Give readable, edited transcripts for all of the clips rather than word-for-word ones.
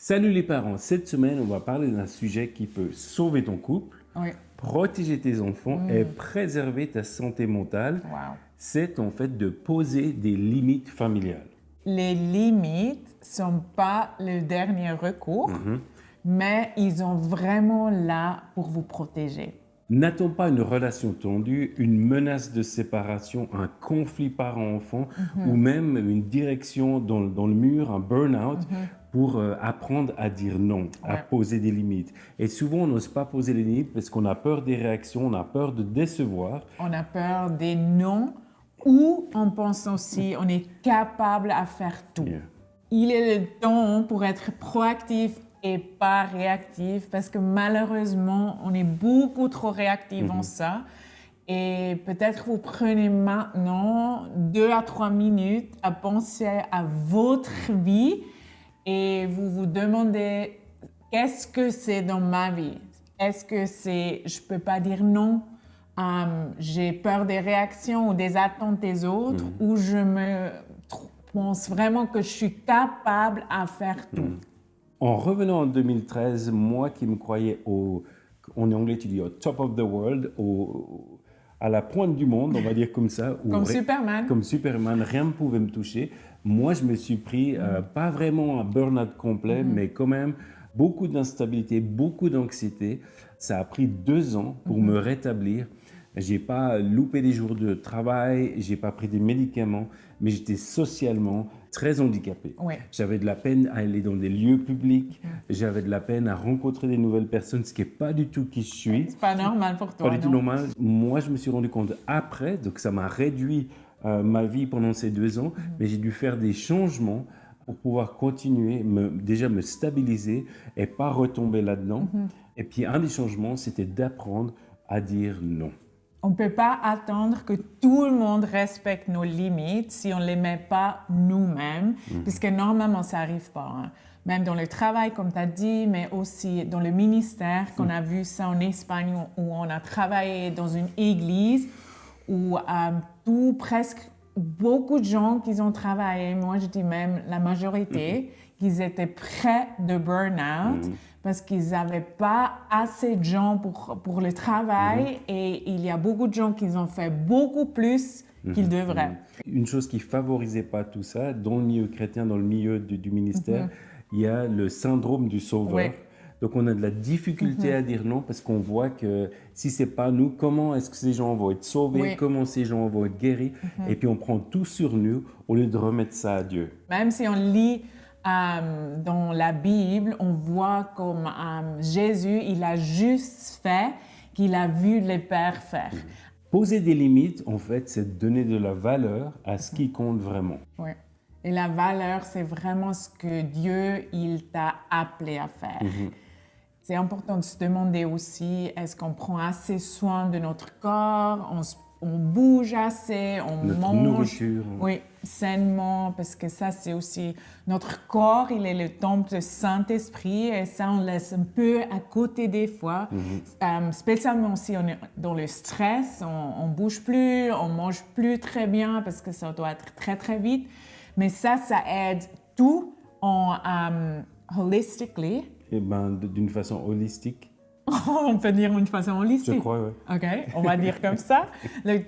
Salut les parents, cette semaine on va parler d'un sujet qui peut sauver ton couple, Oui. protéger tes enfants et préserver ta santé mentale. Wow. C'est en fait de poser des limites familiales. Les limites ne sont pas le dernier recours, mais ils sont vraiment là pour vous protéger. N'attends pas une relation tendue, une menace de séparation, un conflit parent-enfant ou même une direction dans le mur, un burn-out pour apprendre à dire non, à Ouais. poser des limites. Et souvent, on n'ose pas poser les limites parce qu'on a peur des réactions, on a peur de décevoir. On a peur des non ou on pense aussi on est capable à faire tout. Yeah. Il est le temps pour être proactif et pas réactif parce que malheureusement, on est beaucoup trop réactif en ça. Et peut-être vous prenez maintenant 2 à 3 minutes à penser à votre vie et vous vous demandez qu'est-ce que c'est dans ma vie? Est-ce que c'est je peux pas dire non? J'ai peur des réactions ou des attentes des autres ou je pense vraiment que je suis capable à faire tout. En revenant en 2013, moi qui me croyais en anglais tu dis au top of the world, à la pointe du monde, on va dire comme ça. Comme Superman. Comme Superman, rien ne pouvait me toucher. Moi, je me suis pris, pas vraiment un burn-out complet, mais quand même beaucoup d'instabilité, beaucoup d'anxiété. Ça a pris 2 ans pour me rétablir. J'ai pas loupé des jours de travail, j'ai pas pris des médicaments, mais j'étais socialement très handicapé. Ouais. J'avais de la peine à aller dans des lieux publics, j'avais de la peine à rencontrer des nouvelles personnes, ce qui n'est pas du tout qui je suis. C'est pas normal pour toi, Pas du tout non? normal. Moi, je me suis rendu compte après, donc ça m'a réduit ma vie pendant ces 2 ans, mais j'ai dû faire des changements pour pouvoir continuer, déjà me stabiliser et pas retomber là-dedans. Et puis un des changements, c'était d'apprendre à dire non. On ne peut pas attendre que tout le monde respecte nos limites si on ne les met pas nous-mêmes, puisque normalement, ça n'arrive pas. Hein. Même dans le travail, comme tu as dit, mais aussi dans le ministère, qu'on a vu ça en Espagne, où on a travaillé dans une église, où presque beaucoup de gens qui ont travaillé, moi je dis même la majorité, qu'ils étaient près de burn-out parce qu'ils n'avaient pas assez de gens pour le travail et il y a beaucoup de gens qui ont fait beaucoup plus qu'ils devraient. Une chose qui favorisait pas tout ça, dans le milieu chrétien, dans le milieu du ministère, il y a le syndrome du sauveur. Ouais. Donc on a de la difficulté à dire non parce qu'on voit que si c'est pas nous, comment est-ce que ces gens vont être sauvés, Oui. comment ces gens vont être guéris, et puis on prend tout sur nous au lieu de remettre ça à Dieu. Même si on lit dans la Bible, on voit comme Jésus, il a juste fait qu'il a vu les pères faire. Poser des limites, en fait, c'est donner de la valeur à ce qui compte vraiment. Oui. Et la valeur, c'est vraiment ce que Dieu, il t'a appelé à faire. C'est important de se demander aussi, est-ce qu'on prend assez soin de notre corps, on bouge assez, on Notre mange nourriture. oui, sainement, parce que ça, c'est aussi... Notre corps, il est le temple du Saint-Esprit, et ça, on laisse un peu à côté des fois. Spécialement si on est dans le stress, on bouge plus, on mange plus très bien, parce que ça doit être très, très vite. Mais ça aide tout en holistically. Et ben, d'une façon holistique, On peut dire d'une façon holistique. je crois, ouais. OK, on va dire comme ça. Le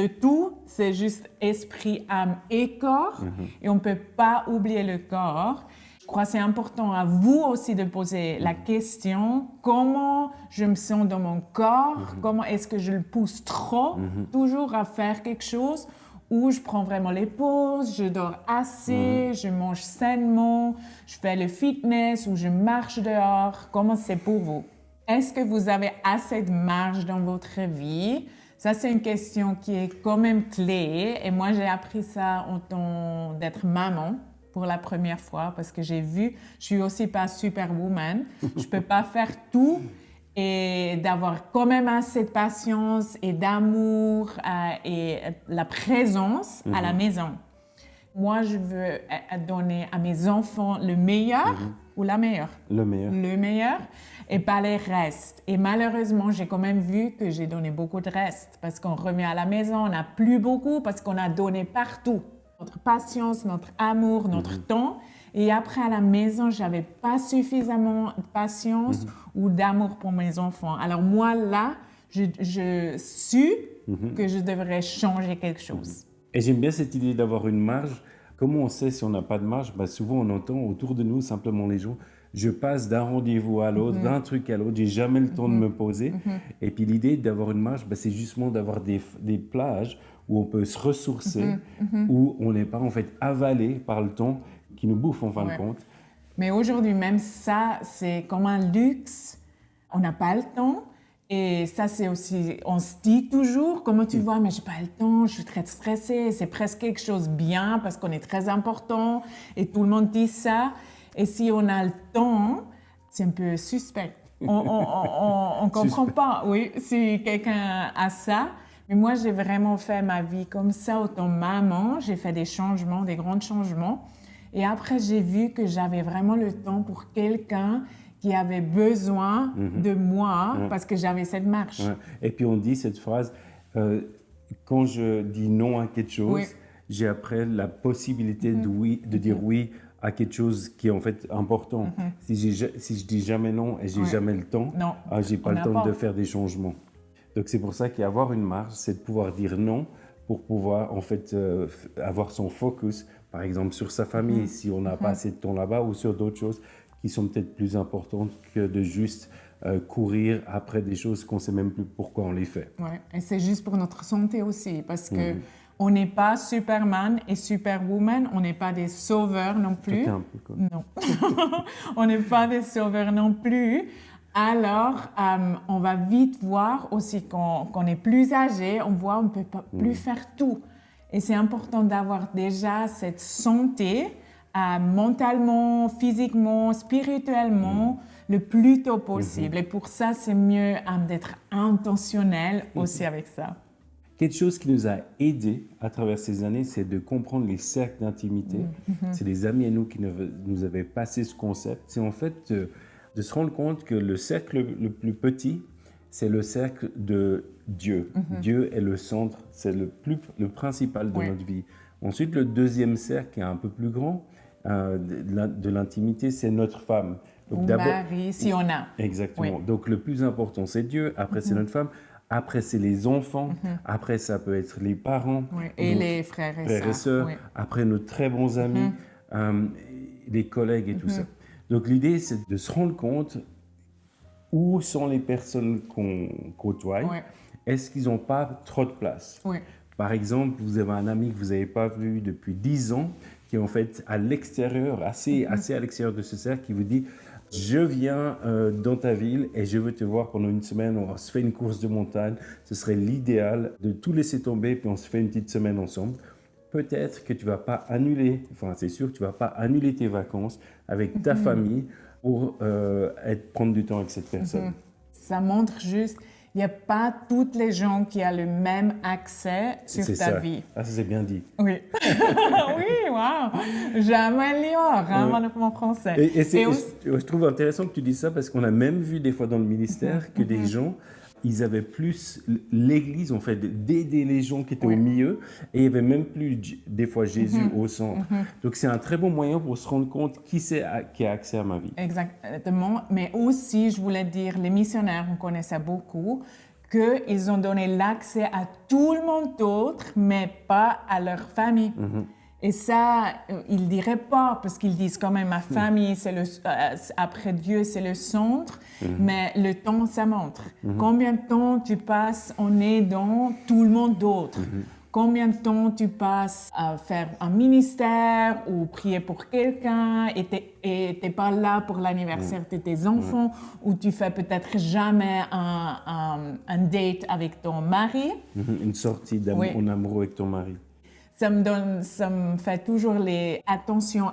tout, c'est juste esprit, âme et corps. Et on ne peut pas oublier le corps. Je crois que c'est important à vous aussi de poser la question, comment je me sens dans mon corps? Comment est-ce que je le pousse trop toujours à faire quelque chose? Où je prends vraiment les pauses, je dors assez, je mange sainement, je fais le fitness ou je marche dehors. Comment c'est pour vous? Est-ce que vous avez assez de marge dans votre vie? Ça, c'est une question qui est quand même clé. Et moi, j'ai appris ça en tant d'être maman pour la première fois parce que j'ai vu, je suis aussi pas superwoman. Je peux pas faire tout et d'avoir quand même assez de patience et d'amour et la présence à la maison. Moi, je veux donner à mes enfants le meilleur ou la meilleure. Le meilleur. Le meilleur et pas les restes. Et malheureusement, j'ai quand même vu que j'ai donné beaucoup de restes parce qu'on remet à la maison, on n'a plus beaucoup parce qu'on a donné partout. Notre patience, notre amour, notre temps. Et après, à la maison, je n'avais pas suffisamment de patience ou d'amour pour mes enfants. Alors moi, là, je su que je devrais changer quelque chose. Et j'aime bien cette idée d'avoir une marge. Comment on sait si on n'a pas de marge? Souvent, on entend autour de nous simplement les gens, je passe d'un rendez-vous à l'autre, d'un truc à l'autre, j'ai jamais le temps de me poser. Et puis l'idée d'avoir une marge, c'est justement d'avoir des plages où on peut se ressourcer, où on n'est pas en fait avalé par le temps qui nous bouffe en fin de compte. Mais aujourd'hui, même ça, c'est comme un luxe. On n'a pas le temps. Et ça, c'est aussi, on se dit toujours, comment tu vois, mais j'ai pas le temps, je suis très stressée, c'est presque quelque chose de bien parce qu'on est très important et tout le monde dit ça. Et si on a le temps, c'est un peu suspect. On comprend pas, oui, si quelqu'un a ça. Mais moi, j'ai vraiment fait ma vie comme ça, autant maman, j'ai fait des changements, des grands changements. Et après, j'ai vu que j'avais vraiment le temps pour quelqu'un qui avait besoin de moi parce que j'avais cette marche. Et puis on dit cette phrase, quand je dis non à quelque chose, j'ai après la possibilité de dire oui à quelque chose qui est en fait important. Si je dis jamais non et j'ai jamais le temps, j'ai pas le temps de faire des changements. Donc c'est pour ça qu'avoir une marge, c'est de pouvoir dire non pour pouvoir en fait avoir son focus, par exemple sur sa famille, si on n'a pas assez de temps là-bas, ou sur d'autres choses qui sont peut-être plus importantes que de juste courir après des choses qu'on ne sait même plus pourquoi on les fait. Ouais. Et c'est juste pour notre santé aussi, parce que on n'est pas Superman et Superwoman, on n'est pas des sauveurs non plus. Un peu, quoi. Non, on n'est pas des sauveurs non plus. Alors, on va vite voir aussi qu'on est plus âgé, on voit on ne peut pas plus faire tout. Et c'est important d'avoir déjà cette santé, mentalement, physiquement, spirituellement, le plus tôt possible. Et pour ça, c'est mieux d'être intentionnel aussi avec ça. Quelque chose qui nous a aidés à travers ces années, c'est de comprendre les cercles d'intimité. C'est des amis à nous qui nous avaient passé ce concept. C'est en fait de se rendre compte que le cercle le plus petit, c'est le cercle de Dieu. Dieu est le centre, c'est le principal de notre vie. Ensuite, le deuxième cercle, qui est un peu plus grand, de l'intimité, c'est notre femme. Donc, ou mari, si on a. Exactement. Donc le plus important, c'est Dieu. Après, c'est notre femme. Après, c'est les enfants. Après, ça peut être les parents. Et les frères et sœurs. Après, nos très bons amis, les collègues et tout ça. Donc l'idée, c'est de se rendre compte où sont les personnes qu'on côtoie. Est-ce qu'ils n'ont pas trop de place? Par exemple, vous avez un ami que vous n'avez pas vu depuis 10 ans, qui est en fait à l'extérieur, assez à l'extérieur de ce cercle, qui vous dit « Je viens dans ta ville et je veux te voir pendant une semaine, on se fait une course de montagne. Ce serait l'idéal de tout laisser tomber, puis on se fait une petite semaine ensemble. » Peut-être que tu ne vas pas annuler, enfin c'est sûr que tu ne vas pas annuler tes vacances avec ta famille pour prendre du temps avec cette personne. Ça montre juste... Il n'y a pas toutes les gens qui ont le même accès sur ta vie. Ah, ça c'est bien dit. Oui. Oui, waouh. J'améliore mon français. Je trouve intéressant que tu dises ça parce qu'on a même vu des fois dans le ministère que des gens, ils avaient plus l'Église, en fait, d'aider les gens qui étaient au milieu, et il n'y avait même plus des fois Jésus au centre. Donc c'est un très bon moyen pour se rendre compte qui a accès à ma vie. Exactement, mais aussi je voulais dire, les missionnaires, on connaissait beaucoup, qu'ils ont donné l'accès à tout le monde d'autre, mais pas à leur famille. Et ça, ils ne diraient pas, parce qu'ils disent quand même, ma famille, après Dieu, c'est le centre, mais le temps, ça montre. Combien de temps tu passes en aidant tout le monde d'autre? Combien de temps tu passes à faire un ministère ou prier pour quelqu'un et tu n'es pas là pour l'anniversaire de tes enfants, ou tu fais peut-être jamais un date avec ton mari? Une sortie en amoureux avec ton mari. Ça me fait toujours les attention,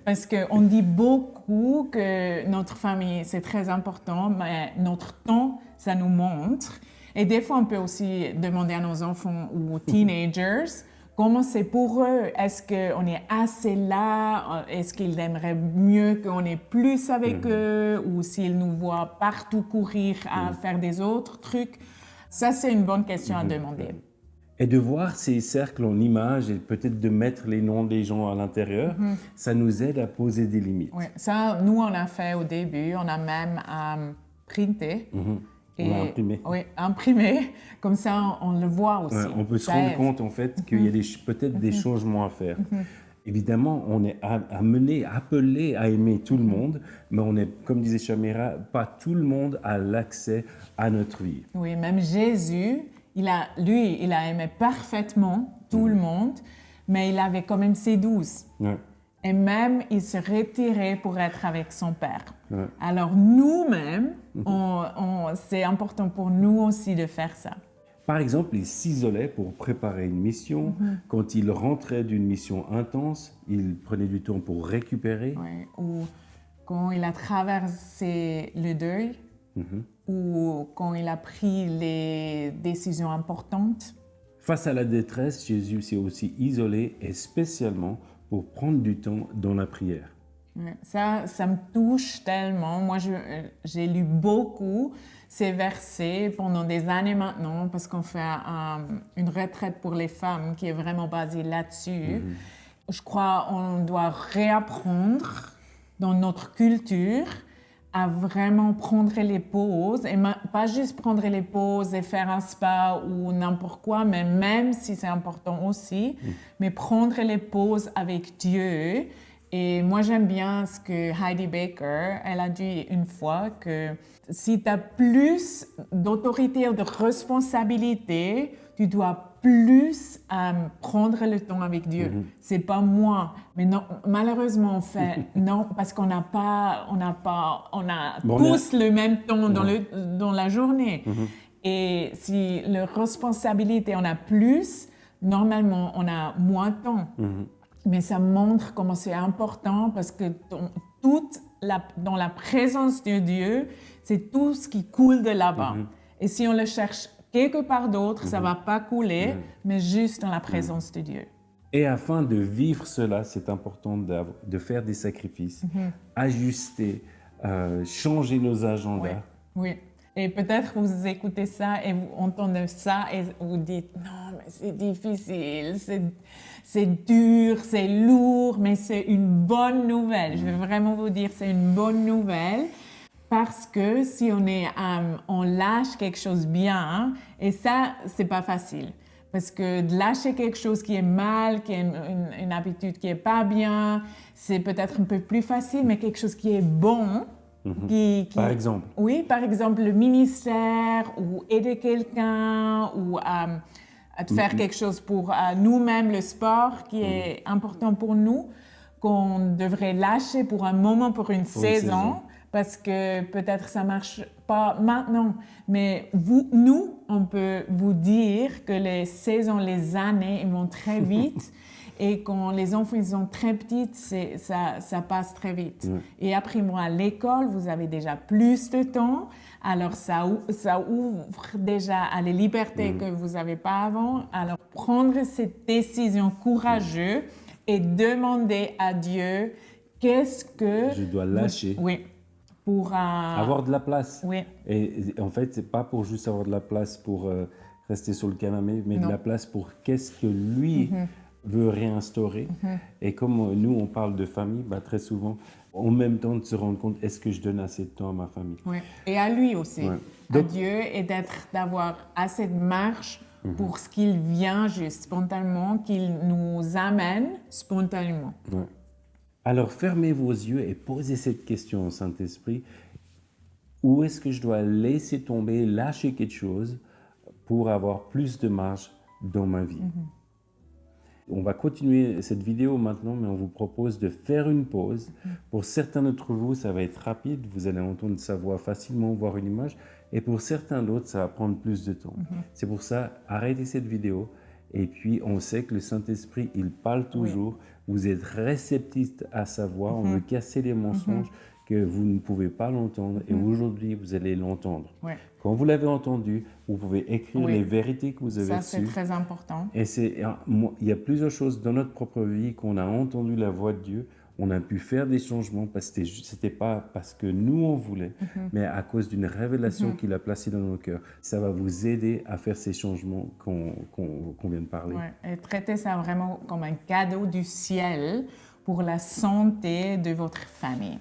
parce qu'on dit beaucoup que notre famille, c'est très important, mais notre temps, ça nous montre. Et des fois, on peut aussi demander à nos enfants ou aux teenagers comment c'est pour eux. Est-ce qu'on est assez là? Est-ce qu'ils aimeraient mieux qu'on est plus avec eux? Ou s'ils nous voient partout courir à faire des autres trucs? Ça, c'est une bonne question à demander. Et de voir ces cercles en images et peut-être de mettre les noms des gens à l'intérieur, ça nous aide à poser des limites. Oui, ça, nous, on l'a fait au début. On a même printé. On l'a imprimé. Oui, imprimé. Comme ça, on le voit aussi. Ouais, on peut se Ça rendre aide. compte en fait qu'il y a peut-être des changements à faire. Évidemment, on est appelé à aimer tout le monde, mais on est, comme disait Shamira, pas tout le monde a l'accès à notre vie. Oui, même Jésus, il a aimé parfaitement tout le monde, mais il avait quand même ses 12. Ouais. Et même, il se retirait pour être avec son Père. Ouais. Alors, nous-mêmes, c'est important pour nous aussi de faire ça. Par exemple, il s'isolait pour préparer une mission. Quand il rentrait d'une mission intense, il prenait du temps pour récupérer. Oui, ou quand il a traversé le deuil, ou quand il a pris les décisions importantes. Face à la détresse, Jésus s'est aussi isolé et spécialement pour prendre du temps dans la prière. Ouais, ça me touche tellement. Moi, j'ai lu beaucoup ces versets pendant des années maintenant parce qu'on fait une retraite pour les femmes qui est vraiment basée là-dessus. Je crois qu'on doit réapprendre dans notre culture à vraiment prendre les pauses, et pas juste prendre les pauses et faire un spa ou n'importe quoi, mais même si c'est important aussi, mais prendre les pauses avec Dieu. Et moi, j'aime bien ce que Heidi Baker, elle a dit une fois, que si tu as plus d'autorité et de responsabilité, tu dois plus prendre le temps avec Dieu. C'est pas moi. Mais non, malheureusement, on fait non, parce qu'on a tous le même temps dans la journée. Et si la responsabilité, on a plus, normalement, on a moins de temps. Mais ça montre comment c'est important parce que dans la présence de Dieu, c'est tout ce qui coule de là-bas. Et si on le cherche quelque part d'autre, ça ne va pas couler, mais juste dans la présence de Dieu. Et afin de vivre cela, c'est important de faire des sacrifices, ajuster, changer nos agendas. Oui. Et peut-être vous écoutez ça et vous entendez ça et vous dites « Non, mais c'est difficile, c'est dur, c'est lourd, mais c'est une bonne nouvelle. » Je vais vraiment vous dire c'est une bonne nouvelle parce que si on lâche quelque chose bien, et ça, c'est pas facile. Parce que de lâcher quelque chose qui est mal, qui est une habitude qui est pas bien, c'est peut-être un peu plus facile, mais quelque chose qui est bon, Par exemple? Oui, par exemple le ministère ou aider quelqu'un ou de faire quelque chose pour nous-mêmes, le sport qui est important pour nous, qu'on devrait lâcher pour un moment, pour une saison, parce que peut-être ça marche pas maintenant. Mais nous, on peut vous dire que les saisons, les années, ils vont très vite. Et quand les enfants ils sont très petits, ça passe très vite. Et après, moi, à l'école, vous avez déjà plus de temps. Alors, ça ouvre déjà à les libertés que vous n'avez pas avant. Alors, prendre cette décision courageuse et demander à Dieu qu'est-ce que... Je dois lâcher. Oui. Pour avoir de la place. Oui. Et en fait, c'est pas pour juste avoir de la place pour rester sur le canapé, mais de la place pour qu'est-ce que lui veut réinstaurer. Et comme nous, on parle de famille, très souvent, en même temps de se rendre compte, est-ce que je donne assez de temps à ma famille? Oui. Et à lui aussi, Donc, à Dieu, et d'avoir assez de marge pour ce qu'il vient juste spontanément, qu'il nous amène spontanément. Alors, fermez vos yeux et posez cette question au Saint-Esprit. Où est-ce que je dois laisser tomber, lâcher quelque chose pour avoir plus de marge dans ma vie? On va continuer cette vidéo maintenant, mais on vous propose de faire une pause. Pour certains d'entre vous, ça va être rapide. Vous allez entendre sa voix facilement, voir une image. Et pour certains d'autres, ça va prendre plus de temps. C'est pour ça, arrêtez cette vidéo. Et puis, on sait que le Saint-Esprit, il parle toujours. Vous êtes réceptifs à sa voix. On veut casser les mensonges que vous ne pouvez pas l'entendre. Et aujourd'hui, vous allez l'entendre. Quand vous l'avez entendu, vous pouvez écrire les vérités que vous avez reçues. Ça, c'est très important. Et il y a plusieurs choses dans notre propre vie qu'on a entendu la voix de Dieu. On a pu faire des changements parce que c'était pas parce que nous on voulait, mais à cause d'une révélation qu'il a placée dans nos cœurs. Ça va vous aider à faire ces changements qu'on vient de parler. Ouais, et traitez ça vraiment comme un cadeau du ciel pour la santé de votre famille.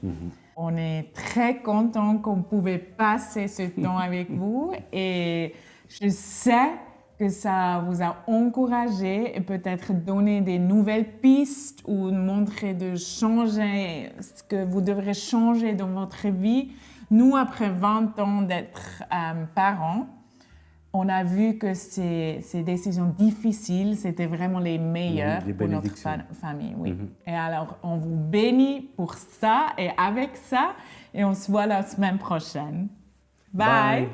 On est très content qu'on pouvait passer ce temps avec vous et je sais que ça vous a encouragé et peut-être donné des nouvelles pistes ou montré de changer ce que vous devrez changer dans votre vie. Nous, après 20 ans d'être parents, on a vu que ces décisions difficiles, c'était vraiment les meilleures pour notre famille. Oui. Et alors, on vous bénit pour ça et avec ça, et on se voit la semaine prochaine. Bye.